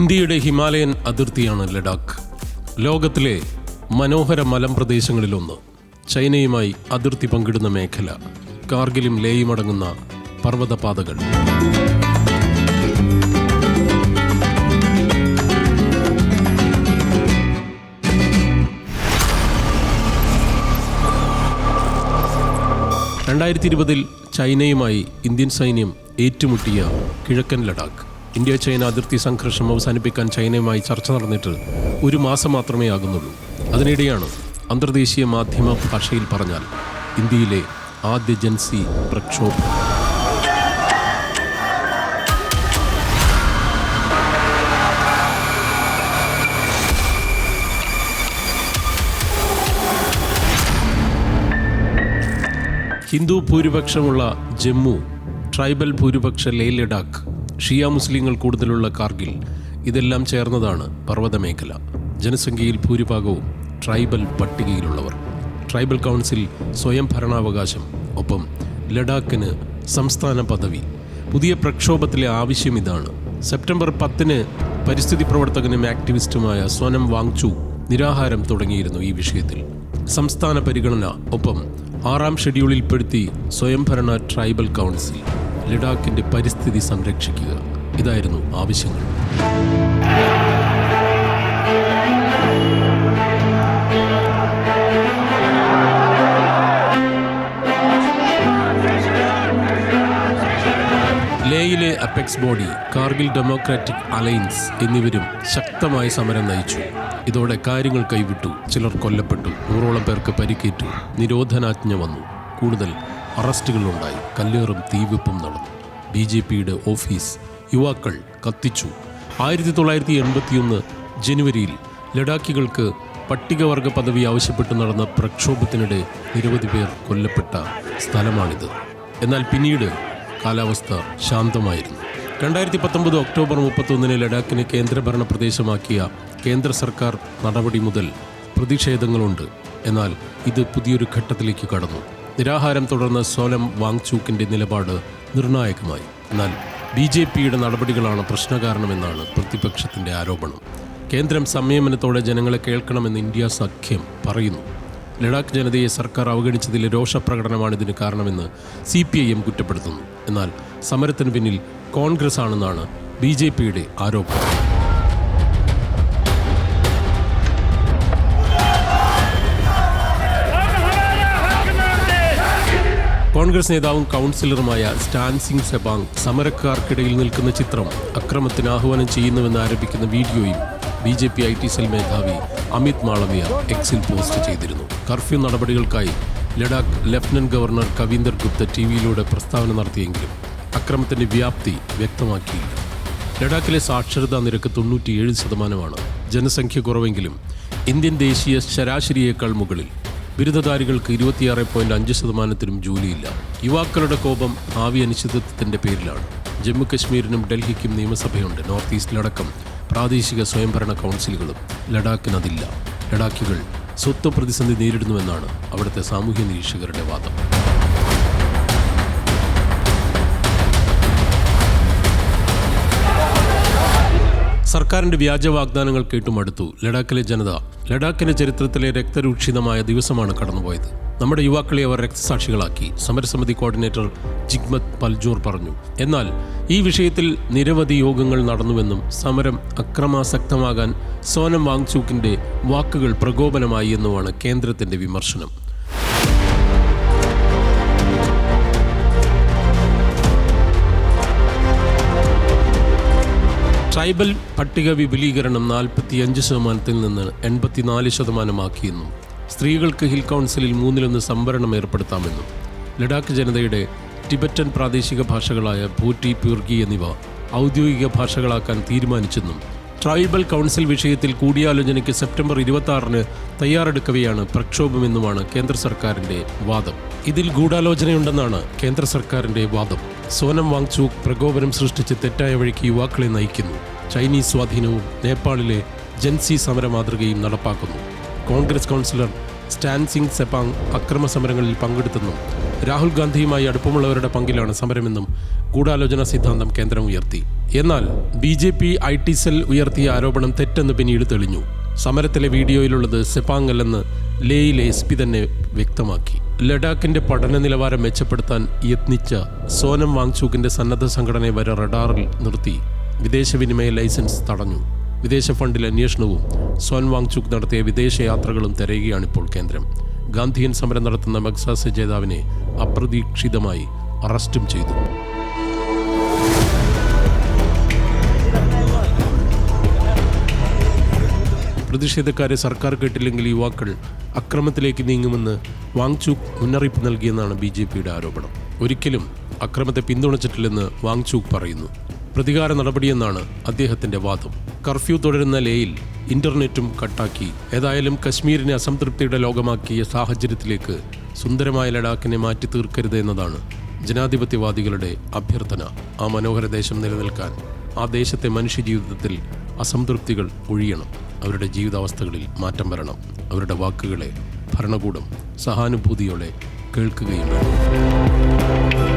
ഇന്ത്യയുടെ ഹിമാലയൻ അതിർത്തിയാണ് ലഡാക്ക്. ലോകത്തിലെ മനോഹര മലമ്പ്രദേശങ്ങളിലൊന്ന്. ചൈനയുമായി അതിർത്തി പങ്കിടുന്ന മേഖല. കാർഗിലും ലേയുമടങ്ങുന്ന പർവ്വതപാതകൾ. ചൈനയുമായി ഇന്ത്യൻ സൈന്യം ഏറ്റുമുട്ടിയ കിഴക്കൻ ലഡാക്ക്. ഇന്ത്യ ചൈന അതിർത്തി സംഘർഷം അവസാനിപ്പിക്കാൻ ചൈനയുമായി ചർച്ച നടന്നിട്ട് ഒരു മാസം മാത്രമേ ആകുന്നുള്ളൂ. അതിനിടെയാണ് അന്തർദേശീയ മാധ്യമ ഭാഷയിൽ പറഞ്ഞാൽ ഇന്ത്യയിലെ ആദ്യ ജൻസി പ്രക്ഷോഭം. ഹിന്ദു ഭൂരിപക്ഷമുള്ള ജമ്മു, ട്രൈബൽ ഭൂരിപക്ഷ ലേ ലഡാക്ക്, ഷിയ മുസ്ലിങ്ങൾ കൂടുതലുള്ള കാർഗിൽ, ഇതെല്ലാം ചേർന്നതാണ് പർവ്വതമേഖല. ജനസംഖ്യയിൽ ഭൂരിഭാഗവും ട്രൈബൽ പട്ടികയിലുള്ളവർ. ട്രൈബൽ കൗൺസിൽ സ്വയം ഭരണാവകാശം, ഒപ്പം ലഡാക്കിന് സംസ്ഥാന പദവി. പുതിയ പ്രക്ഷോഭത്തിലെ ആവശ്യം ഇതാണ്. സെപ്റ്റംബർ 10 പരിസ്ഥിതി പ്രവർത്തകനും ആക്ടിവിസ്റ്റുമായ സോനം വാങ്ചുക് നിരാഹാരം തുടങ്ങിയിരുന്നു ഈ വിഷയത്തിൽ. സംസ്ഥാന പരിഗണന, ഒപ്പം 6ാം ഷെഡ്യൂളിൽപ്പെടുത്തി സ്വയംഭരണ ട്രൈബൽ കൗൺസിൽ. ലഡാക്കിൻ്റെ പരിസ്ഥിതി സംരക്ഷിക്കുക. ഇതായിരുന്നു ആവശ്യങ്ങൾ. ലേയിലെ apex body, Kargil democratic alliance എന്നിവരും ശക്തമായ സമരം നയിച്ചു. ഇതോടെ കാര്യങ്ങൾ കൈവിട്ടു. ചിലർ കൊല്ലപ്പെട്ടു, 100ഓളം പേർക്ക് പരിക്കേറ്റു. നിരോധനാജ്ഞ വന്നു. കൂടുതൽ അറസ്റ്റുകളുണ്ടായി. കല്ലേറും തീവെപ്പും നടന്നു. BJPയുടെ ഓഫീസ് യുവാക്കൾ കത്തിച്ചു. 1981 ജനുവരിയിൽ ലഡാക്കികൾക്ക് പട്ടികവർഗ പദവി ആവശ്യപ്പെട്ട് നടന്ന പ്രക്ഷോഭത്തിനിടെ നിരവധി പേർ കൊല്ലപ്പെട്ട സ്ഥലമാണിത്. എന്നാൽ പിന്നീട് കാലാവസ്ഥ ശാന്തമായിരുന്നു. 2019 ഒക്ടോബർ 31 ലഡാക്കിനെ കേന്ദ്രഭരണ പ്രദേശമാക്കിയ കേന്ദ്ര സർക്കാർ നടപടി മുതൽ പ്രതിഷേധങ്ങളുണ്ട്. എന്നാൽ ഇത് പുതിയൊരു ഘട്ടത്തിലേക്ക് കടന്നു. നിരാഹാരം തുടർന്ന സോനം വാങ്ചുക്കിൻ്റെ നിലപാട് നിർണായകമായി. എന്നാൽ BJPയുടെ നടപടികളാണ് പ്രശ്നകാരണമെന്നാണ് പ്രതിപക്ഷത്തിൻ്റെ ആരോപണം. കേന്ദ്രം സംയമനത്തോടെ ജനങ്ങളെ കേൾക്കണമെന്ന് ഇന്ത്യ സഖ്യം പറയുന്നു. ലഡാക്ക് ജനതയെ സർക്കാർ അവഗണിച്ചതിലെ രോഷപ്രകടനമാണ് ഇതിന് കാരണമെന്ന് CPIM കുറ്റപ്പെടുത്തുന്നു. എന്നാൽ സമരത്തിന് പിന്നിൽ കോൺഗ്രസ് ആണെന്നാണ് BJPയുടെ ആരോപണം. കോൺഗ്രസ് നേതാവും കൗൺസിലറുമായ സ്റ്റാൻസിംഗ് സെബാങ് സമരക്കാർക്കിടയിൽ നിൽക്കുന്ന ചിത്രം അക്രമത്തിന് ആഹ്വാനം ചെയ്യുന്നുവെന്ന് ആരോപിക്കുന്ന വീഡിയോയും BJP IT സെൽ മേധാവി അമിത് മാളവ്യ എക്സിൽ പോസ്റ്റ് ചെയ്തിരുന്നു. കർഫ്യൂ നടപടികൾക്കായി ലഡാക്ക് ലഫ്റ്റനന്റ് ഗവർണർ കവീന്ദർ ഗുപ്ത TVയിലൂടെ പ്രസ്താവന നടത്തിയെങ്കിലും അക്രമത്തിൻ്റെ വ്യാപ്തി വ്യക്തമാക്കിയില്ല. ലഡാക്കിലെ സാക്ഷരതാ നിരക്ക് 97%. ജനസംഖ്യ കുറവെങ്കിലും ഇന്ത്യൻ ദേശീയ ശരാശരിയേക്കാൾ മുകളിൽ. ബിരുദധാരികൾക്ക് 26.5%-നും ജോലിയില്ല. യുവാക്കളുടെ കോപം ഭാവി അനിശ്ചിതത്വത്തിൻ്റെ പേരിലാണ്. ജമ്മു കശ്മീരിനും ഡൽഹിക്കും നിയമസഭയുണ്ട്. നോർത്ത് ഈസ്റ്റിലടക്കം പ്രാദേശിക സ്വയംഭരണ കൗൺസിലുകളും. ലഡാക്കിനതില്ല. ലഡാക്കികൾ സ്വത്വ പ്രതിസന്ധി നേരിടുന്നുവെന്നാണ് അവിടുത്തെ സാമൂഹ്യ നിരീക്ഷകരുടെ വാദം. സർക്കാരിൻ്റെ വ്യാജ വാഗ്ദാനങ്ങൾ കേട്ടുമടുത്തു ലഡാക്കിലെ ജനത. ലഡാക്കിൻ്റെ ചരിത്രത്തിലെ രക്തരൂക്ഷിതമായ ദിവസമാണ് കടന്നുപോയത്. നമ്മുടെ യുവാക്കളെ അവർ രക്തസാക്ഷികളാക്കി, സമരസമിതി കോർഡിനേറ്റർ ജിഗ്മത് പൽജോർ പറഞ്ഞു. എന്നാൽ ഈ വിഷയത്തിൽ നിരവധി യോഗങ്ങൾ നടന്നുവെന്നും സമരം അക്രമാസക്തമാകാൻ സോനം വാങ്ചുക്കിൻ്റെ വാക്കുകൾ പ്രകോപനമായി എന്നുമാണ് കേന്ദ്രത്തിൻ്റെ വിമർശനം. ട്രൈബൽ പട്ടിക വിപുലീകരണം 45%-ൽ നിന്ന് 84%-ആക്കിയെന്നും സ്ത്രീകൾക്ക് ഹിൽ കൗൺസിലിൽ 1/3 സംവരണം ഏർപ്പെടുത്താമെന്നും ലഡാക്ക് ജനതയുടെ ടിബറ്റൻ പ്രാദേശിക ഭാഷകളായ ഭൂട്ടി, പ്യൂർഗി എന്നിവ ഔദ്യോഗിക ഭാഷകളാക്കാൻ തീരുമാനിച്ചെന്നും ട്രൈബൽ കൗൺസിൽ വിഷയത്തിൽ കൂടിയാലോചനയ്ക്ക് സെപ്റ്റംബർ 26 തയ്യാറെടുക്കവെയാണ് പ്രക്ഷോഭമെന്നുമാണ് കേന്ദ്ര സർക്കാരിൻ്റെ വാദം. ഇതിൽ ഗൂഢാലോചനയുണ്ടെന്നാണ് കേന്ദ്ര സർക്കാരിൻ്റെ വാദം. സോനം വാങ്ചുക് പ്രകോപനം സൃഷ്ടിച്ച് തെറ്റായ വഴിക്ക് യുവാക്കളെ നയിക്കുന്നു. ചൈനീസ് സ്വാധീനവും നേപ്പാളിലെ ജൻസി സമര മാതൃകയും നടപ്പാക്കുന്നു. കോൺഗ്രസ് കൗൺസിലർ സ്റ്റാൻസിംഗ് സെബാങ് അക്രമ സമരങ്ങളിൽ പങ്കെടുത്തെന്നും രാഹുൽ ഗാന്ധിയുമായി അടുപ്പമുള്ളവരുടെ പങ്കിലാണ് സമരമെന്നും ഗൂഢാലോചന സിദ്ധാന്തം കേന്ദ്രം ഉയർത്തി. എന്നാൽ BJP IT സെൽ ഉയർത്തിയ ആരോപണം തെറ്റെന്ന് പിന്നീട് തെളിഞ്ഞു. സമരത്തിലെ വീഡിയോയിലുള്ളത് സെപാങ് അല്ലെന്ന് ലേയിലെ SP തന്നെ വ്യക്തമാക്കി. ലഡാക്കിന്റെ പഠന നിലവാരം മെച്ചപ്പെടുത്താൻ യത്നിച്ച സോനം വാങ്ചുക്കിന്റെ സന്നദ്ധ സംഘടനയെ വരെ റഡാറിൽ നിർത്തി വിദേശവിനിമയ ലൈസൻസ് തടഞ്ഞു. വിദേശ ഫണ്ടിൽ അന്വേഷണവും സോനം വാങ്ചുക്ക് നടത്തിയ വിദേശയാത്രകളും തിരയുകയാണിപ്പോൾ കേന്ദ്രം. ഗാന്ധിയൻ സമരം നടത്തുന്ന മഗ്സാസെ ജേതാവിനെ അപ്രതീക്ഷിതമായി അറസ്റ്റും ചെയ്തു. പ്രതിഷേധക്കാരെ സർക്കാർ കേട്ടില്ലെങ്കിൽ യുവാക്കൾ അക്രമത്തിലേക്ക് നീങ്ങുമെന്ന് വാങ്ചുക്ക് മുന്നറിയിപ്പ് നൽകിയെന്നാണ് BJPയുടെ ആരോപണം. ഒരിക്കലും അക്രമത്തെ പിന്തുണച്ചിട്ടില്ലെന്ന് വാങ്ചുക്ക് പറയുന്നു. പ്രതികാര നടപടിയെന്നാണ് അദ്ദേഹത്തിന്റെ വാദം. കർഫ്യൂ തുടരുന്ന ലേയിൽ ഇന്റർനെറ്റും കട്ടാക്കി. ഏതായാലും കശ്മീരിനെ അസംതൃപ്തിയുടെ ലോകമാക്കിയ സാഹചര്യത്തിലേക്ക് സുന്ദരമായ ലഡാക്കിനെ മാറ്റി തീർക്കരുത് എന്നതാണ് ജനാധിപത്യവാദികളുടെ അഭ്യർത്ഥന. ആ മനോഹര ദേശം നിലനിൽക്കാൻ ആ ദേശത്തെ മനുഷ്യജീവിതത്തിൽ അസംതൃപ്തികൾ ഒഴിയണം. അവരുടെ ജീവിതാവസ്ഥകളിൽ മാറ്റം വരണം. അവരുടെ വാക്കുകളെ ഭരണകൂടം സഹാനുഭൂതിയോടെ കേൾക്കുകയും വേണം.